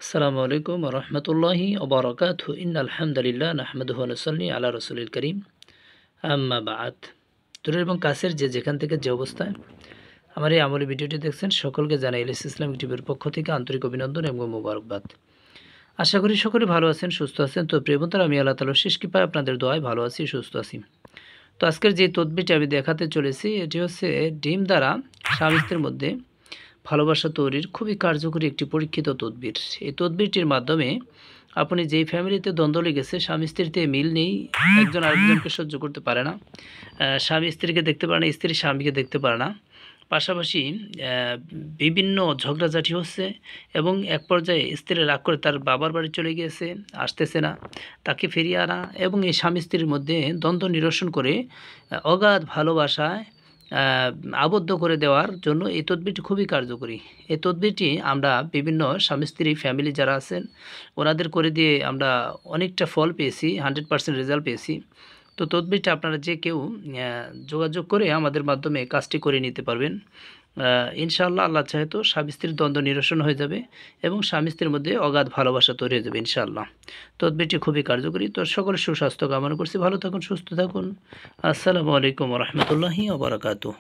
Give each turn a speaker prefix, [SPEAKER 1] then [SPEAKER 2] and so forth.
[SPEAKER 1] আসসালামু আলাইকুম রহমতুল্লাহি ওবরাকাতহু ইন্নাল হামদুলিল্লাহ নাহমাদুহু ওয়া নুসাল্লি আলা রাসূলিল কারীম আম্মা বা'দ। দূরের এবং কাছের যে যেখান থেকে যে অবস্থায় আমার এই আমলি ভিডিওটি দেখছেন সকলকে জানাই এলিস ইসলামিক টিভির পক্ষ থেকে আন্তরিক অভিনন্দন এবং মোবারকবাদ। আশা করি সকলে ভালো আছেন, সুস্থ আছেন। তো প্রিয় বন্ধুরা, আমি আল্লাহ তাআলার শেষ কৃপায় আপনাদের দোয়ায় ভালো আছি, সুস্থ আছি। তো আজকের যে তদবিরটি আমি দেখাতে চলেছি এটি হচ্ছে ডিম দ্বারা স্বামী স্ত্রীর মধ্যে ভালোবাসা তৈরির খুবই কার্যকরী একটি পরীক্ষিত তদবির। এই তদবিরটির মাধ্যমে আপনি যেই ফ্যামিলিতে দ্বন্দ্ব লেগেছে, স্বামী স্ত্রীতে মিল নেই, একজন আরেকজনকে সহ্য করতে পারে না, স্বামী স্ত্রীকে দেখতে পারে না, স্ত্রী স্বামীকে দেখতে পারে না, পাশাপাশি বিভিন্ন ঝগড়াঝাটি হচ্ছে এবং এক পর্যায়ে স্ত্রী রাগ করে তার বাবার বাড়ি চলে গিয়েছে, আসতেছে না, তাকে ফিরিয়ে আনা এবং এই স্বামী স্ত্রীর মধ্যে দ্বন্দ্ব নিরসন করে অগাধ ভালোবাসায় আবদ্ধ করে দেওয়ার জন্য এই তদবিরটি খুবই কার্যকরী। এই তদবিরটি আমরা বিভিন্ন স্বামী স্ত্রী ফ্যামিলি যারা আছেন ওনাদের করে দিয়ে আমরা অনেকটা ফল পেয়েছি, 100% রেজাল্ট পেয়েছি। তো তদবিরটা আপনারা যে কেউ যোগাযোগ করে আমাদের মাধ্যমে কাজটি করে নিতে পারবেন। ইনশাআল্লাহ, আল্লাহ চাহে তো স্বামী স্ত্রীর দ্বন্দ্ব নিরসন হয়ে যাবে এবং স্বামী স্ত্রীর মধ্যে অগাধ ভালোবাসা তৈরি হয়ে যাবে ইনশাআল্লাহ। তদবিরটি খুবই কার্যকরী। তো সকলের সুস্বাস্থ্য কামনা করছি। ভালো থাকুন, সুস্থ থাকুন। আসসালামু আলাইকুম রহমতুল্লাহি ওয়া বারাকাতুহু।